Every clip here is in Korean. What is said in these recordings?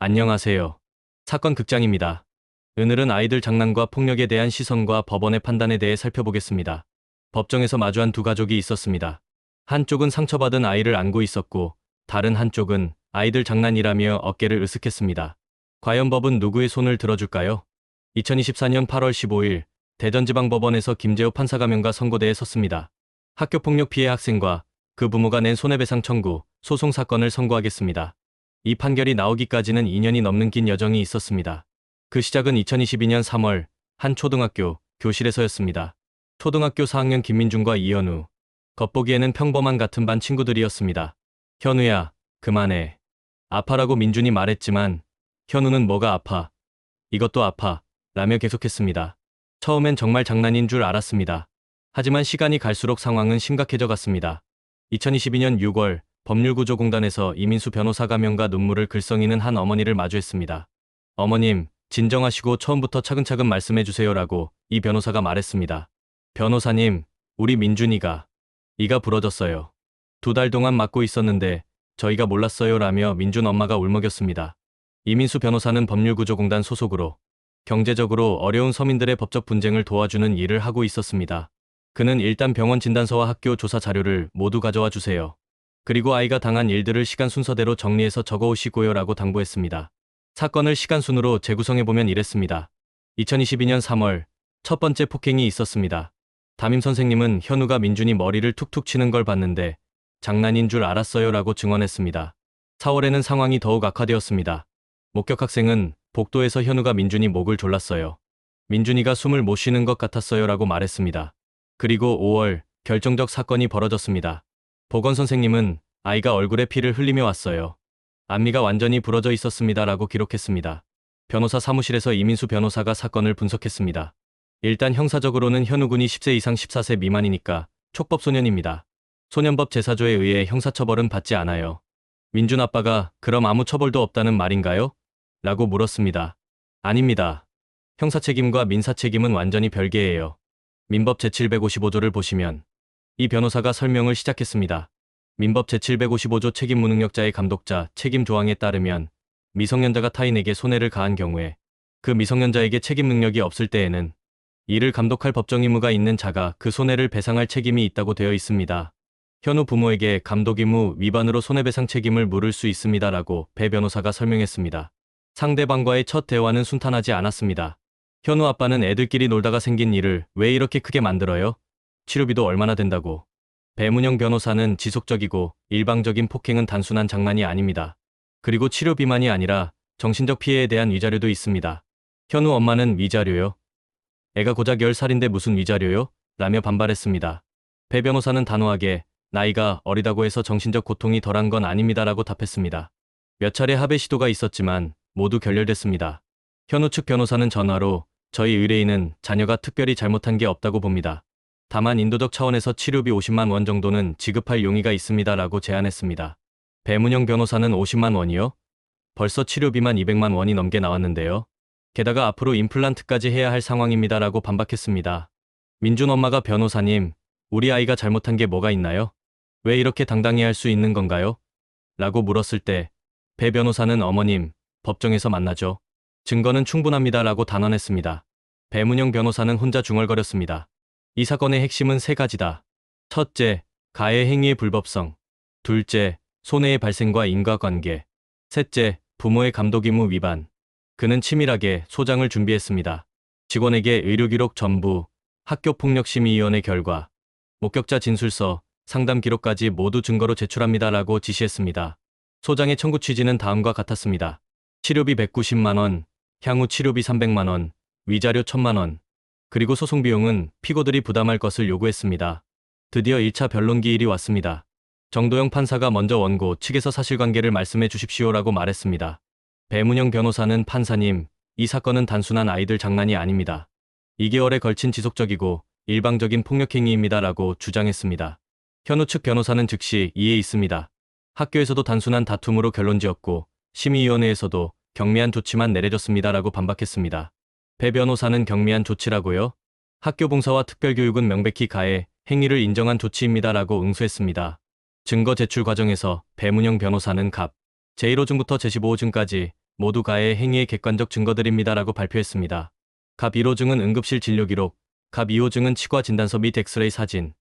안녕하세요. 사건 극장입니다. 오늘은 아이들 장난과 폭력에 대한 시선과 법원의 판단에 대해 살펴보겠습니다. 법정에서 마주한 두 가족이 있었습니다. 한쪽은 상처받은 아이를 안고 있었고, 다른 한쪽은 아이들 장난이라며 어깨를 으쓱했습니다. 과연 법은 누구의 손을 들어줄까요? 2024년 8월 15일, 대전지방법원에서 김재호 판사가 명가 선고대에 섰습니다. 학교폭력 피해 학생과 그 부모가 낸 손해배상 청구, 소송 사건을 선고하겠습니다. 이 판결이 나오기까지는 2년이 넘는 긴 여정이 있었습니다. 그 시작은 2022년 3월 한 초등학교 교실에서였습니다. 초등학교 4학년 김민준과 이현우. 겉보기에는 평범한 같은 반 친구들이었습니다. 현우야, 그만해. 아파라고 민준이 말했지만 현우는 뭐가 아파? 이것도 아파. 라며 계속했습니다. 처음엔 정말 장난인 줄 알았습니다. 하지만 시간이 갈수록 상황은 심각해져 갔습니다. 2022년 6월 법률구조공단에서 이민수 변호사가 명가 눈물을 글썽이는 한 어머니를 마주했습니다. 어머님, 진정하시고 처음부터 차근차근 말씀해주세요라고 이 변호사가 말했습니다. 변호사님, 우리 민준이가 이가 부러졌어요. 2달 동안 맞고 있었는데 저희가 몰랐어요라며 민준 엄마가 울먹였습니다. 이민수 변호사는 법률구조공단 소속으로 경제적으로 어려운 서민들의 법적 분쟁을 도와주는 일을 하고 있었습니다. 그는 일단 병원 진단서와 학교 조사 자료를 모두 가져와 주세요. 그리고 아이가 당한 일들을 시간 순서대로 정리해서 적어오시고요 라고 당부했습니다. 사건을 시간 순으로 재구성해보면 이랬습니다. 2022년 3월 첫 번째 폭행이 있었습니다. 담임 선생님은 현우가 민준이 머리를 툭툭 치는 걸 봤는데 장난인 줄 알았어요 라고 증언했습니다. 4월에는 상황이 더욱 악화되었습니다. 목격 학생은 복도에서 현우가 민준이 목을 졸랐어요. 민준이가 숨을 못 쉬는 것 같았어요 라고 말했습니다. 그리고 5월 결정적 사건이 벌어졌습니다. 보건선생님은 아이가 얼굴에 피를 흘리며 왔어요. 앞니가 완전히 부러져 있었습니다 라고 기록했습니다. 변호사 사무실에서 이민수 변호사가 사건을 분석했습니다. 일단 형사적으로는 현우군이 10세 이상 14세 미만이니까 촉법소년입니다. 소년법 제4조에 의해 형사처벌은 받지 않아요. 민준 아빠가 그럼 아무 처벌도 없다는 말인가요? 라고 물었습니다. 아닙니다. 형사책임과 민사책임은 완전히 별개예요. 민법 제755조를 보시면 이 변호사가 설명을 시작했습니다. 민법 제755조 책임 무능력자의 감독자 책임 조항에 따르면 미성년자가 타인에게 손해를 가한 경우에 그 미성년자에게 책임 능력이 없을 때에는 이를 감독할 법정 의무가 있는 자가 그 손해를 배상할 책임이 있다고 되어 있습니다. 현우 부모에게 감독 의무 위반으로 손해배상 책임을 물을 수 있습니다라고 배 변호사가 설명했습니다. 상대방과의 첫 대화는 순탄하지 않았습니다. 현우 아빠는 애들끼리 놀다가 생긴 일을 왜 이렇게 크게 만들어요? 치료비도 얼마나 된다고. 배문영 변호사는 지속적이고 일방적인 폭행은 단순한 장난이 아닙니다. 그리고 치료비만이 아니라 정신적 피해에 대한 위자료도 있습니다. 현우 엄마는 위자료요? 애가 고작 10살인데 무슨 위자료요? 라며 반발했습니다. 배 변호사는 단호하게 나이가 어리다고 해서 정신적 고통이 덜한 건 아닙니다라고 답했습니다. 몇 차례 합의 시도가 있었지만 모두 결렬됐습니다. 현우 측 변호사는 전화로 저희 의뢰인은 자녀가 특별히 잘못한 게 없다고 봅니다. 다만 인도적 차원에서 치료비 50만 원 정도는 지급할 용의가 있습니다라고 제안했습니다. 배문영 변호사는 50만 원이요? 벌써 치료비만 200만 원이 넘게 나왔는데요. 게다가 앞으로 임플란트까지 해야 할 상황입니다라고 반박했습니다. 민준 엄마가 변호사님, 우리 아이가 잘못한 게 뭐가 있나요? 왜 이렇게 당당히 할 수 있는 건가요? 라고 물었을 때 배 변호사는 어머님, 법정에서 만나죠. 증거는 충분합니다라고 단언했습니다. 배문영 변호사는 혼자 중얼거렸습니다. 이 사건의 핵심은 3가지다. 첫째, 가해 행위의 불법성. 둘째, 손해의 발생과 인과관계. 셋째, 부모의 감독 의무 위반. 그는 치밀하게 소장을 준비했습니다. 직원에게 의료기록 전부, 학교폭력심의위원회 결과, 목격자 진술서, 상담 기록까지 모두 증거로 제출합니다라고 지시했습니다. 소장의 청구 취지는 다음과 같았습니다. 치료비 190만 원, 향후 치료비 300만 원, 위자료 1000만 원, 그리고 소송 비용은 피고들이 부담할 것을 요구했습니다. 드디어 1차 변론 기일이 왔습니다. 정도영 판사가 먼저 원고 측에서 사실관계를 말씀해 주십시오라고 말했습니다. 배문영 변호사는 판사님, 이 사건은 단순한 아이들 장난이 아닙니다. 2개월에 걸친 지속적이고 일방적인 폭력행위입니다라고 주장했습니다. 현우 측 변호사는 즉시 이에 있습니다. 학교에서도 단순한 다툼으로 결론지었고 심의위원회에서도 경미한 조치만 내려졌습니다라고 반박했습니다. 배 변호사는 경미한 조치라고요? 학교 봉사와 특별교육은 명백히 가해 행위를 인정한 조치입니다라고 응수했습니다. 증거 제출 과정에서 배문영 변호사는 갑 제1호증부터 제15호증까지 모두 가해의 행위의 객관적 증거들입니다라고 발표했습니다. 갑 1호증은 응급실 진료 기록, 갑 2호증은 치과 진단서 및 엑스레이 사진,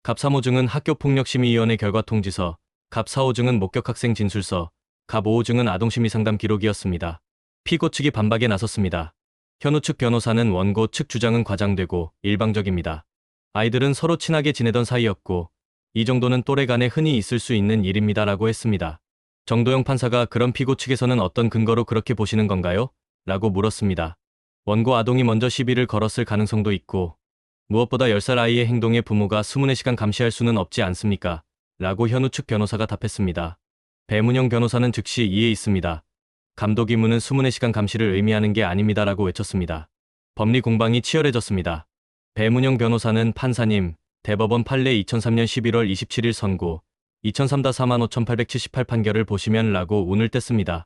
갑 3호증은 학교폭력심의위원회 결과 통지서, 갑 4호증은 목격 학생 진술서, 갑 5호증은 아동심리상담 기록이었습니다. 피고 측이 반박에 나섰습니다. 현우 측 변호사는 원고 측 주장은 과장되고 일방적입니다. 아이들은 서로 친하게 지내던 사이였고 이 정도는 또래 간에 흔히 있을 수 있는 일입니다라고 했습니다. 정도영 판사가 그런 피고 측에서는 어떤 근거로 그렇게 보시는 건가요? 라고 물었습니다. 원고 아동이 먼저 시비를 걸었을 가능성도 있고 무엇보다 10살 아이의 행동에 부모가 24시간 감시할 수는 없지 않습니까? 라고 현우 측 변호사가 답했습니다. 배문영 변호사는 즉시 이에 있습니다. 감독 의무는 24시간 감시를 의미하는 게 아닙니다라고 외쳤습니다. 법리 공방이 치열해졌습니다. 배문영 변호사는 판사님, 대법원 판례 2003년 11월 27일 선고 2003-45,878 판결을 보시면 라고 운을 뗐습니다.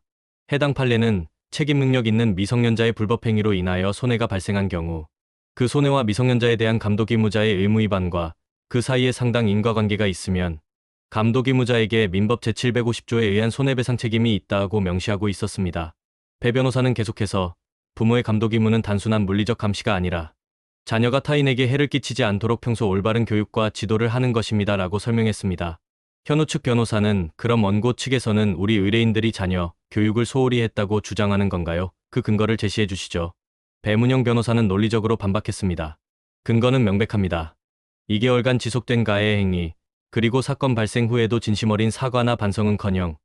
해당 판례는 책임 능력 있는 미성년자의 불법행위로 인하여 손해가 발생한 경우 그 손해와 미성년자에 대한 감독 의무자의 의무 위반과 그 사이에 상당 인과관계가 있으면 감독 의무자에게 민법 제750조에 의한 손해배상 책임이 있다고 명시하고 있었습니다. 배 변호사는 계속해서 부모의 감독 의무는 단순한 물리적 감시가 아니라 자녀가 타인에게 해를 끼치지 않도록 평소 올바른 교육과 지도를 하는 것입니다라고 설명했습니다. 현우 측 변호사는 그럼 원고 측에서는 우리 의뢰인들이 자녀 교육을 소홀히 했다고 주장하는 건가요? 그 근거를 제시해 주시죠. 배문영 변호사는 논리적으로 반박했습니다. 근거는 명백합니다. 2개월간 지속된 가해 행위, 그리고 사건 발생 후에도 진심 어린 사과나 반성은커녕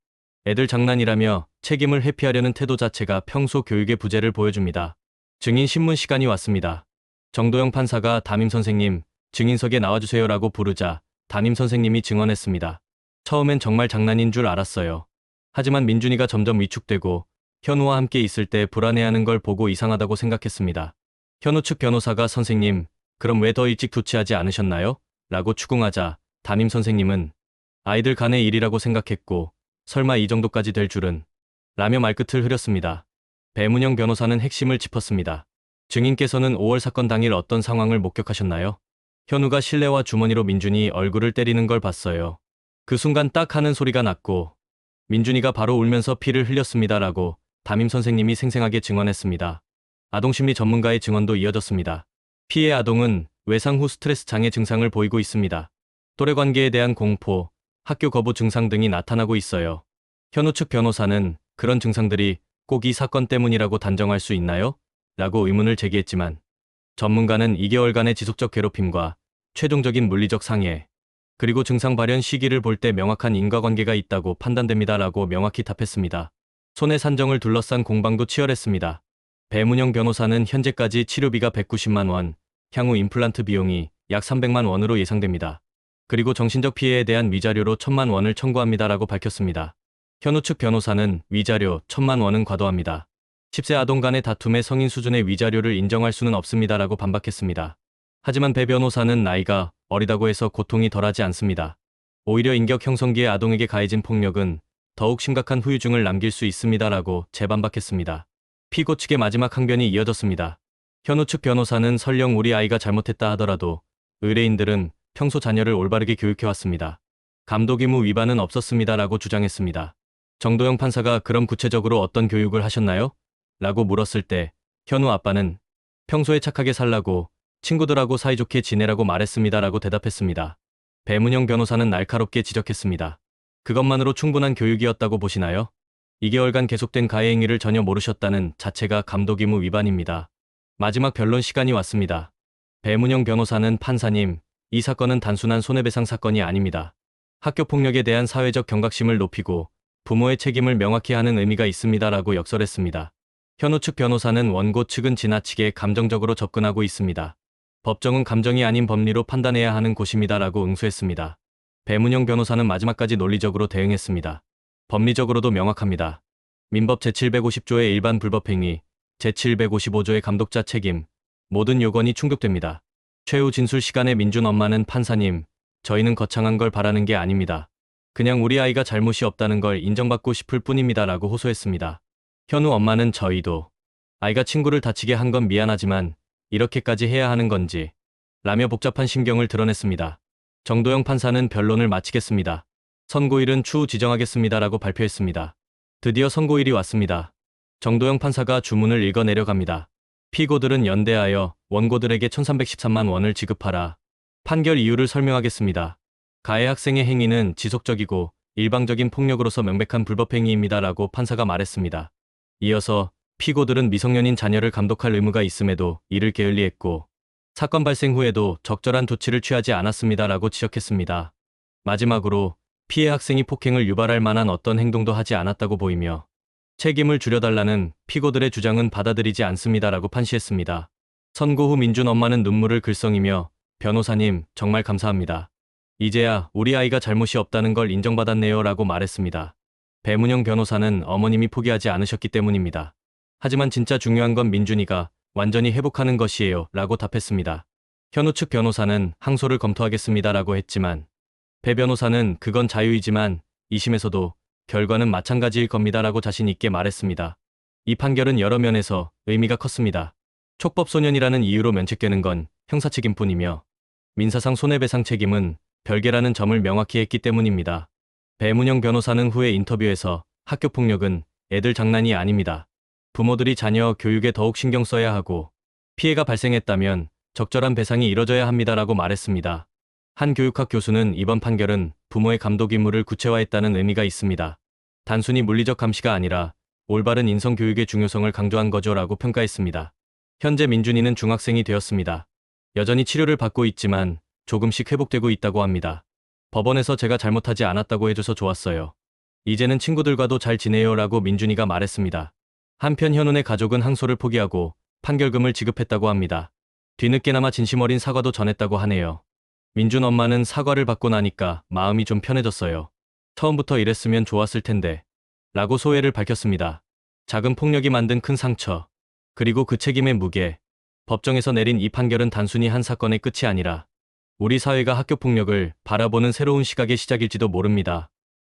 애들 장난이라며 책임을 회피하려는 태도 자체가 평소 교육의 부재를 보여줍니다. 증인 신문 시간이 왔습니다. 정도영 판사가 담임 선생님, 증인석에 나와주세요라고 부르자 담임 선생님이 증언했습니다. 처음엔 정말 장난인 줄 알았어요. 하지만 민준이가 점점 위축되고 현우와 함께 있을 때 불안해하는 걸 보고 이상하다고 생각했습니다. 현우 측 변호사가 선생님, 그럼 왜 더 일찍 조치하지 않으셨나요? 라고 추궁하자 담임 선생님은 아이들 간의 일이라고 생각했고 설마 이 정도까지 될 줄은 라며 말끝을 흐렸습니다. 배문영 변호사는 핵심을 짚었습니다. 증인께서는 5월 사건 당일 어떤 상황을 목격하셨나요? 현우가 실내와 주머니로 민준이 얼굴을 때리는 걸 봤어요. 그 순간 딱 하는 소리가 났고 민준이가 바로 울면서 피를 흘렸습니다라고 담임 선생님이 생생하게 증언했습니다. 아동심리 전문가의 증언도 이어졌습니다. 피해 아동은 외상 후 스트레스 장애 증상을 보이고 있습니다. 또래 관계에 대한 공포, 학교 거부 증상 등이 나타나고 있어요. 현우 측 변호사는 그런 증상들이 꼭 이 사건 때문이라고 단정할 수 있나요? 라고 의문을 제기했지만 전문가는 2개월간의 지속적 괴롭힘과 최종적인 물리적 상해, 그리고 증상 발현 시기를 볼 때 명확한 인과관계가 있다고 판단됩니다라고 명확히 답했습니다. 손해 산정을 둘러싼 공방도 치열했습니다. 배문영 변호사는 현재까지 치료비가 190만 원, 향후 임플란트 비용이 약 300만 원으로 예상됩니다. 그리고 정신적 피해에 대한 위자료로 1,000만 원을 청구합니다라고 밝혔습니다. 현우 측 변호사는 위자료 1,000만 원은 과도합니다. 10세 아동 간의 다툼의 성인 수준의 위자료를 인정할 수는 없습니다라고 반박했습니다. 하지만 배 변호사는 나이가 어리다고 해서 고통이 덜하지 않습니다. 오히려 인격 형성기의 아동에게 가해진 폭력은 더욱 심각한 후유증을 남길 수 있습니다라고 재반박했습니다. 피고 측의 마지막 항변이 이어졌습니다. 현우 측 변호사는 설령 우리 아이가 잘못했다 하더라도 의뢰인들은 평소 자녀를 올바르게 교육해왔습니다. 감독 의무 위반은 없었습니다라고 주장했습니다. 정도영 판사가 그럼 구체적으로 어떤 교육을 하셨나요? 라고 물었을 때 현우 아빠는 평소에 착하게 살라고 친구들하고 사이좋게 지내라고 말했습니다라고 대답했습니다. 배문영 변호사는 날카롭게 지적했습니다. 그것만으로 충분한 교육이었다고 보시나요? 2개월간 계속된 가해 행위를 전혀 모르셨다는 자체가 감독 의무 위반입니다. 마지막 변론 시간이 왔습니다. 배문영 변호사는 판사님, 이 사건은 단순한 손해배상 사건이 아닙니다. 학교폭력에 대한 사회적 경각심을 높이고 부모의 책임을 명확히 하는 의미가 있습니다라고 역설했습니다. 현우 측 변호사는 원고 측은 지나치게 감정적으로 접근하고 있습니다. 법정은 감정이 아닌 법리로 판단해야 하는 곳입니다라고 응수했습니다. 배문영 변호사는 마지막까지 논리적으로 대응했습니다. 법리적으로도 명확합니다. 민법 제750조의 일반 불법행위, 제755조의 감독자 책임, 모든 요건이 충족됩니다. 최후 진술 시간에 민준 엄마는 판사님, 저희는 거창한 걸 바라는 게 아닙니다. 그냥 우리 아이가 잘못이 없다는 걸 인정받고 싶을 뿐입니다라고 호소했습니다. 현우 엄마는 저희도 아이가 친구를 다치게 한 건 미안하지만 이렇게까지 해야 하는 건지 라며 복잡한 심경을 드러냈습니다. 정도영 판사는 변론을 마치겠습니다. 선고일은 추후 지정하겠습니다라고 발표했습니다. 드디어 선고일이 왔습니다. 정도영 판사가 주문을 읽어 내려갑니다. 피고들은 연대하여 원고들에게 1313만 원을 지급하라. 판결 이유를 설명하겠습니다. 가해 학생의 행위는 지속적이고 일방적인 폭력으로서 명백한 불법행위입니다라고 판사가 말했습니다. 이어서 피고들은 미성년인 자녀를 감독할 의무가 있음에도 이를 게을리했고 사건 발생 후에도 적절한 조치를 취하지 않았습니다라고 지적했습니다. 마지막으로 피해 학생이 폭행을 유발할 만한 어떤 행동도 하지 않았다고 보이며 책임을 줄여달라는 피고들의 주장은 받아들이지 않습니다라고 판시했습니다. 선고 후 민준 엄마는 눈물을 글썽이며 변호사님 정말 감사합니다. 이제야 우리 아이가 잘못이 없다는 걸 인정받았네요 라고 말했습니다. 배문영 변호사는 어머님이 포기하지 않으셨기 때문입니다. 하지만 진짜 중요한 건 민준이가 완전히 회복하는 것이에요 라고 답했습니다. 현우 측 변호사는 항소를 검토하겠습니다 라고 했지만 배 변호사는 그건 자유이지만 2심에서도 결과는 마찬가지일 겁니다 라고 자신 있게 말했습니다. 이 판결은 여러 면에서 의미가 컸습니다. 촉법소년이라는 이유로 면책되는 건 형사 책임뿐이며 민사상 손해배상 책임은 별개라는 점을 명확히 했기 때문입니다. 배문영 변호사는 후에 인터뷰에서 학교폭력은 애들 장난이 아닙니다. 부모들이 자녀 교육에 더욱 신경 써야 하고 피해가 발생했다면 적절한 배상이 이뤄져야 합니다라고 말했습니다. 한 교육학 교수는 이번 판결은 부모의 감독 임무를 구체화했다는 의미가 있습니다. 단순히 물리적 감시가 아니라 올바른 인성교육의 중요성을 강조한 거죠라고 평가했습니다. 현재 민준이는 중학생이 되었습니다. 여전히 치료를 받고 있지만 조금씩 회복되고 있다고 합니다. 법원에서 제가 잘못하지 않았다고 해줘서 좋았어요. 이제는 친구들과도 잘 지내요라고 민준이가 말했습니다. 한편 현운의 가족은 항소를 포기하고 판결금을 지급했다고 합니다. 뒤늦게나마 진심 어린 사과도 전했다고 하네요. 민준 엄마는 사과를 받고 나니까 마음이 좀 편해졌어요. 처음부터 이랬으면 좋았을 텐데 라고 소회를 밝혔습니다. 작은 폭력이 만든 큰 상처, 그리고 그 책임의 무게. 법정에서 내린 이 판결은 단순히 한 사건의 끝이 아니라 우리 사회가 학교폭력을 바라보는 새로운 시각의 시작일지도 모릅니다.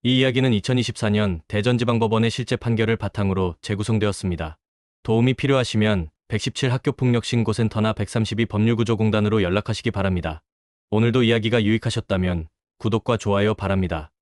이 이야기는 2024년 대전지방법원의 실제 판결을 바탕으로 재구성되었습니다. 도움이 필요하시면 117 학교폭력 신고센터나 132 법률구조공단으로 연락하시기 바랍니다. 오늘도 이야기가 유익하셨다면 구독과 좋아요 바랍니다.